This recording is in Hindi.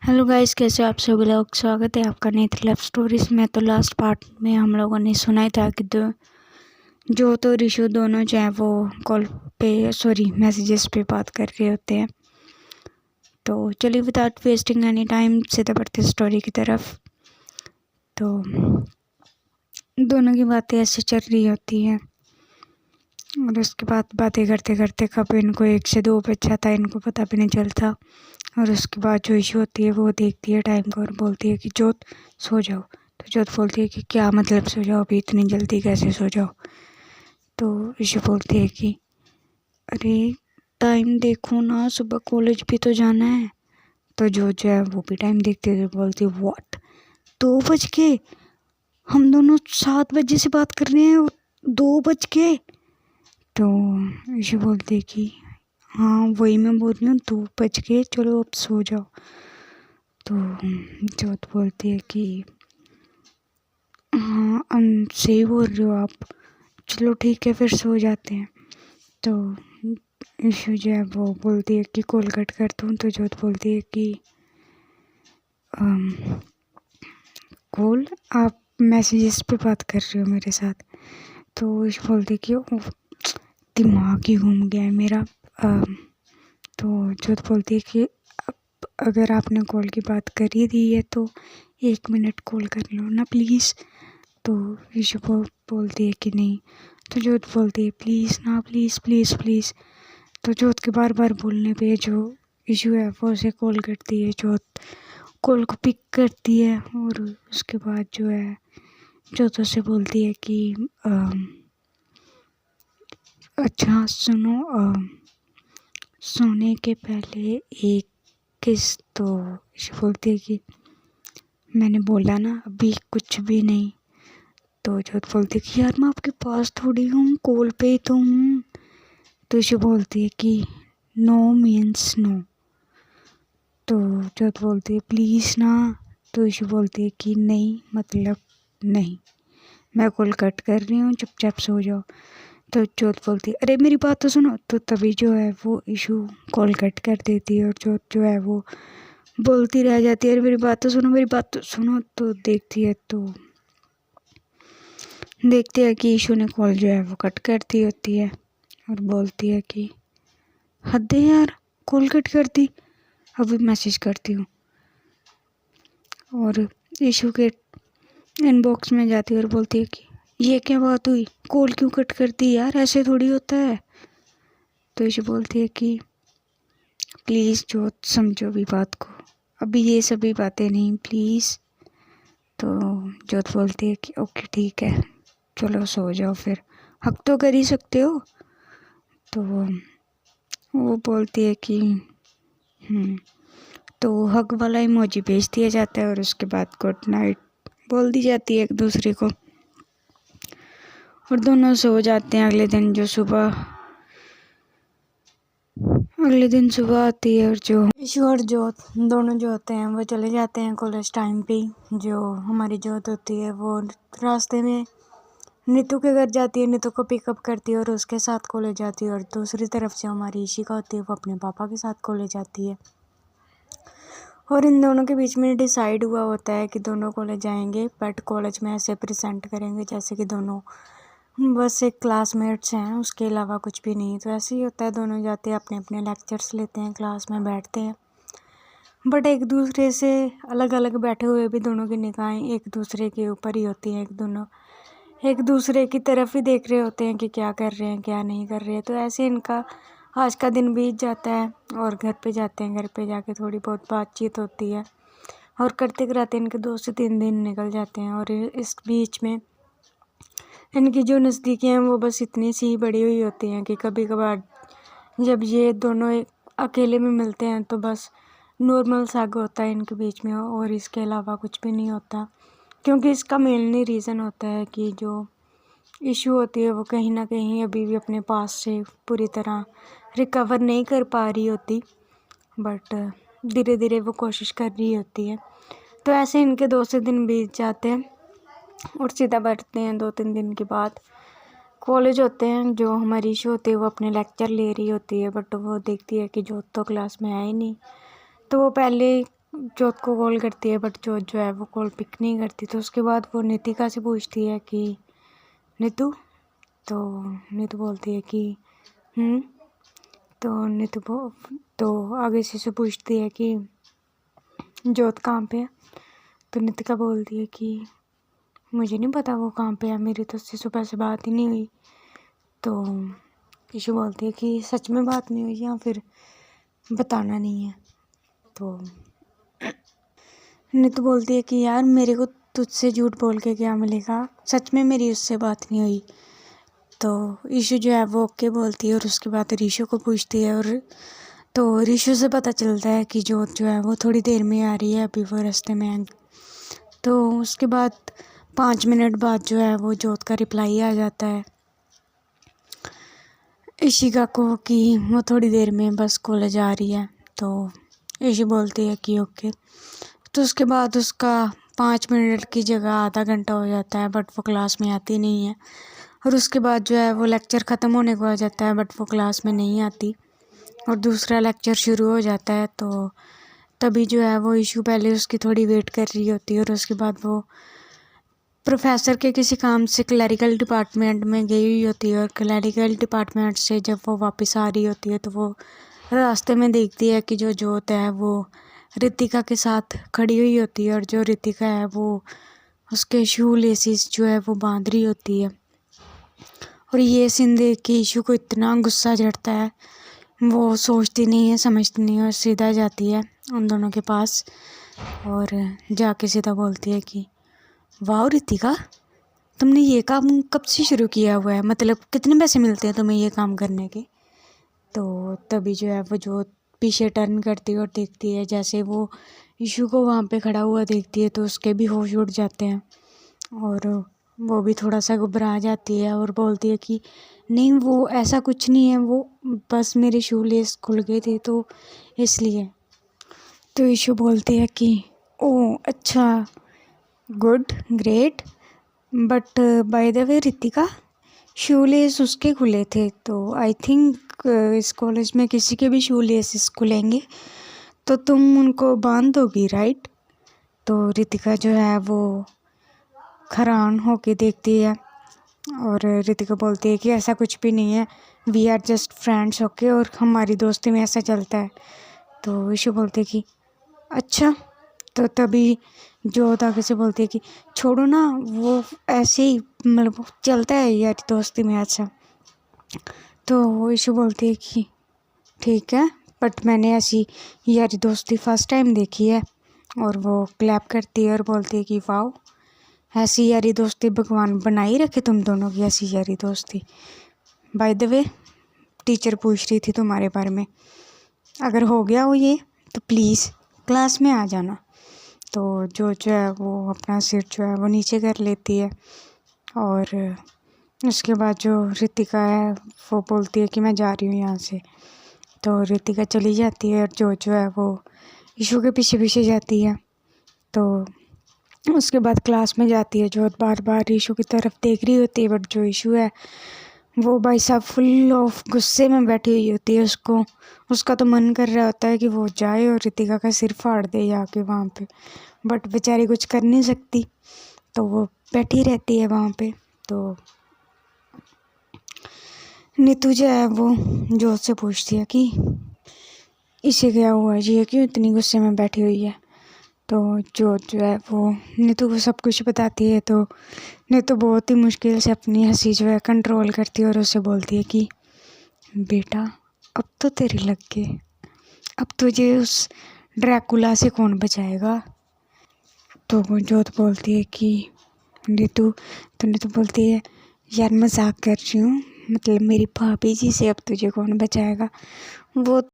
हेलो गाइस, कैसे हो आप सभी लोग। स्वागत है आपका नई लव स्टोरीज में। तो लास्ट पार्ट में हम लोगों ने सुना ही था कि जो तो ऋषु दोनों जो है वो कॉल पे मैसेजेस पे बात कर रहे होते हैं। तो चलिए विदाउट वेस्टिंग एनी टाइम सीधे बढ़ते स्टोरी की तरफ। तो दोनों की बातें ऐसे चल रही होती हैं और उसके बाद बातें करते करते कब इनको 1 से 2 बज जाता है, इनको पता भी नहीं चलता। और उसके बाद जो इशू होती है वो देखती है टाइम को और बोलती है कि जोत सो जाओ। तो जोत बोलती है कि क्या मतलब सो जाओ, अभी इतनी जल्दी कैसे सो जाओ। तो इशू बोलती है कि अरे टाइम देखो ना, सुबह कॉलेज भी तो जाना है। तो जो है वो भी टाइम देखती है, बोलती है व्हाट 2 बज के, हम दोनों 7 बजे से बात कर रहे हैं और 2 बज के। तो इशू बोलती है कि हाँ वही मैं बोल रही हूँ, 2 बज के, चलो अब सो जाओ। तो जोत बोलती है कि हाँ सही बोल रहे हो आप, चलो ठीक है फिर सो जाते हैं। तो इशू जो है वो बोलती है कि कॉल कट कर दूँ। तो जोत बोलती है कि कॉल, आप मैसेजेस पे बात कर रहे हो मेरे साथ। तो इशू बोलती है कि दिमाग ही घूम गया है मेरा। तो जोत बोलती है कि अगर आपने कॉल की बात कर ही दी है तो 1 मिनट कॉल कर लो ना प्लीज़। तो ईशु बोलती है कि नहीं। तो जोत बोलती है प्लीज़ ना, प्लीज़ प्लीज़ प्लीज़। तो जोत के बार बार बोलने पे जो ईशु है वो उसे कॉल करती है। जोत कॉल को पिक करती है और उसके बाद जो है जोत उससे बोलती है कि अच्छा सुनो, सोने के पहले एक किस। तो ईशु बोलती है कि मैंने बोला ना अभी कुछ भी नहीं। तो जोत बोलती है कि यार मैं आपके पास थोड़ी हूँ, कॉल पे ही तो हूँ। तो इशू बोलती है कि नो मीन्स नो। तो जोत बोलती है प्लीज़ ना। तो इशू बोलती है कि नहीं मतलब नहीं, मैं कॉल कट कर रही हूँ, चुपचाप सो जाओ। तो जोत बोलती है अरे मेरी बात तो सुनो। तो तभी जो है वो इशू कॉल कट कर देती है और जोत जो है वो बोलती रह जाती है अरे मेरी बात तो सुनो, मेरी बात तो सुनो। तो देखती है कि ईशू ने कॉल जो है वो कट कर दी होती है और बोलती है कि हद है यार, कॉल कट कर दी, अभी मैसेज करती हूँ। और ईशू के इनबॉक्स में जाती है और बोलती है कि ये क्या बात हुई, कॉल क्यों कट कर दी यार, ऐसे थोड़ी होता है। तो ईशू बोलती है कि प्लीज़ जोत समझो भी बात को, अभी ये सभी बातें नहीं प्लीज़। तो जोत बोलती है कि ओके ठीक है, चलो सो जाओ फिर, हक तो कर ही सकते हो। तो वो बोलती है कि तो हक वाला इमोजी भेज दिया जाता है और उसके बाद गुड नाइट बोल दी जाती है एक दूसरे को और दोनों सो जाते हैं। अगले दिन सुबह आती है और जो ईशू और जोत दोनों जो होते हैं वो चले जाते हैं कॉलेज टाइम पे। जो हमारी जोत होती है वो रास्ते में नीतू के घर जाती है, नीतू को पिकअप करती है और उसके साथ कॉलेज जाती है। और दूसरी तरफ से हमारी ईशिका होती है वो अपने पापा के साथ कॉलेज जाती है। और इन दोनों के बीच में डिसाइड हुआ होता है कि दोनों कॉलेज जाएंगे, बट कॉलेज में ऐसे प्रेजेंट करेंगे जैसे कि दोनों बस एक क्लासमेट्स हैं, उसके अलावा कुछ भी नहीं। तो ऐसे ही होता है, दोनों जाते हैं अपने अपने लेक्चर्स लेते हैं, क्लास में बैठते हैं, बट एक दूसरे से अलग अलग बैठे हुए भी दोनों की निगाहें एक दूसरे के ऊपर ही होती हैं। दोनों एक दूसरे की तरफ ही देख रहे होते हैं कि क्या कर रहे हैं क्या नहीं कर रहे हैं। तो ऐसे इनका आज का दिन बीत जाता है और घर पे जाते हैं। घर पे जाके थोड़ी बहुत बातचीत होती है और करते कराते इनके 2 से 3 दिन निकल जाते हैं। और इस बीच में इनकी जो नज़दीकी हैं वो बस इतनी सी बड़ी हुई होती हैं कि कभी कभार जब ये दोनों अकेले में मिलते हैं तो बस नॉर्मल साग होता है इनके बीच में और इसके अलावा कुछ भी नहीं होता। क्योंकि इसका मेनली रीज़न होता है कि जो इशू होती है वो कहीं ना कहीं अभी भी अपने पास से पूरी तरह रिकवर नहीं कर पा रही होती, बट धीरे धीरे वो कोशिश कर रही होती है। तो ऐसे इनके 2 से दिन बीत जाते हैं और सीधा बैठते हैं 2-3 दिन के बाद कॉलेज होते हैं। जो हमारी इशू होती है वो अपने लेक्चर ले रही होती है, बट वो देखती है कि जो तो क्लास में है ही नहीं। तो वो पहले जोत को कॉल करती है, बट जोत जो है वो कॉल पिक नहीं करती। तो उसके बाद वो नितिका से पूछती है कि नीतू, तो नीतू बोलती है कि तो आगे से पूछती है कि जोत कहाँ पे है। तो नितिका बोलती है कि मुझे नहीं पता वो कहाँ पे है, मेरी तो उससे सुबह से बात ही नहीं हुई। तो ईशू बोलती है कि सच में बात नहीं हुई या फिर बताना नहीं है। तो नीतू बोलती है कि यार मेरे को तुझसे झूठ बोल के क्या मिलेगा, सच में मेरी उससे बात नहीं हुई। तो ईशू जो है वो ओके बोलती है और उसके बाद रीशु को पूछती है। और तो रीशु से पता चलता है कि जोत जो है वो थोड़ी देर में आ रही है, अभी वो रास्ते में है। तो उसके बाद 5 मिनट बाद जो है वो जोत का रिप्लाई आ जाता है इशिका को कि वो थोड़ी देर में बस कॉलेज आ रही है। तो ईशू बोलती है कि ओके। तो उसके बाद उसका 5 मिनट की जगह आधा घंटा हो जाता है, बट वो क्लास में आती नहीं है। और उसके बाद जो है वो लेक्चर ख़त्म होने को आ जाता है, बट वो क्लास में नहीं आती और दूसरा लेक्चर शुरू हो जाता है। तो तभी जो है वो ईशू पहले उसकी थोड़ी वेट कर रही होती है और उसके बाद वो प्रोफेसर के किसी काम से क्लैरिकल डिपार्टमेंट में गई हुई होती है। और क्लैरिकल डिपार्टमेंट से जब वो वापस आ रही होती है तो वो रास्ते में देखती है कि जो जोत है वो रितिका के साथ खड़ी हुई होती है और जो रितिका है वो उसके शू लेसिस जो है वो बांध रही होती है। और ये सीन देख के ईशू को इतना गुस्सा चढ़ता है, वो सोचती नहीं है, समझती नहीं है और सीधा जाती है उन दोनों के पास और जाके सीधा बोलती है कि वाह रितिका, तुमने ये काम कब से शुरू किया हुआ है, मतलब कितने पैसे मिलते हैं तुम्हें ये काम करने के। तो तभी जो है वो जो पीछे टर्न करती है और देखती है, जैसे वो ईशू को वहाँ पे खड़ा हुआ देखती है तो उसके भी होश उड़ जाते हैं और वो भी थोड़ा सा घबरा जाती है और बोलती है कि नहीं वो ऐसा कुछ नहीं है, वो बस मेरे शू लेस खुल गए थे तो इसलिए। तो ईशू बोलती है कि ओह अच्छा, good, great, but by the way Ritika, shoe less उसके खुले थे तो आई थिंक इस कॉलेज में किसी के भी शू लेस खुलेंगे तो तुम उनको बांध दोगी राइट। तो रितिका जो है वो हैरान होके देखती है और रितिका बोलती है कि ऐसा कुछ भी नहीं है, we are just friends okay, और हमारी दोस्ती में ऐसा चलता है। तो ईशू बोलती है कि अच्छा। तो तभी जो आगे से बोलती है कि छोड़ो ना, वो ऐसे ही मतलब चलता है यार दोस्ती में ऐसा। तो ईशू बोलती है कि ठीक है, बट मैंने ऐसी यारी दोस्ती फर्स्ट टाइम देखी है। और वो क्लैप करती है और बोलती है कि वाओ, ऐसी यारी दोस्ती भगवान बनाई रखे तुम दोनों की, ऐसी यारी दोस्ती। बाय द वे टीचर पूछ रही थी तुम्हारे बारे में, अगर हो गया हो ये तो प्लीज़ क्लास में आ जाना। तो जो है वो अपना सिर जो है वो नीचे कर लेती है और उसके बाद जो रितिका है वो बोलती है कि मैं जा रही हूँ यहाँ से। तो रितिका चली जाती है और जो है वो ईशू के पीछे पीछे जाती है। तो उसके बाद क्लास में जाती है, जो बार बार ईशू की तरफ देख रही होती है, बट जो ईशू है वो भाई साहब फुल ऑफ गुस्से में बैठी हुई होती है। उसका तो मन कर रहा होता है कि वो जाए और रितिका का सिर फाड़ दे जाके वहाँ पे, बट बेचारी कुछ कर नहीं सकती तो वो बैठी रहती है वहाँ पे। तो नीतू जो है वो जोत से पूछती है कि इसे क्या हुआ जी, ये क्यों इतनी गुस्से में बैठी हुई है। तो जो है वो नीतू को सब कुछ बताती है। तो नीतू बहुत ही मुश्किल से अपनी हंसी जो है कंट्रोल करती है और उसे बोलती है कि बेटा अब तो तेरे लग गए, अब तुझे उस ड्रैकुला से कौन बचाएगा। तो वो जोत बोलती है कि नीतू बोलती है यार मजाक कर रही हूँ, मतलब मेरी भाभी जी से अब तुझे कौन बचाएगा। वो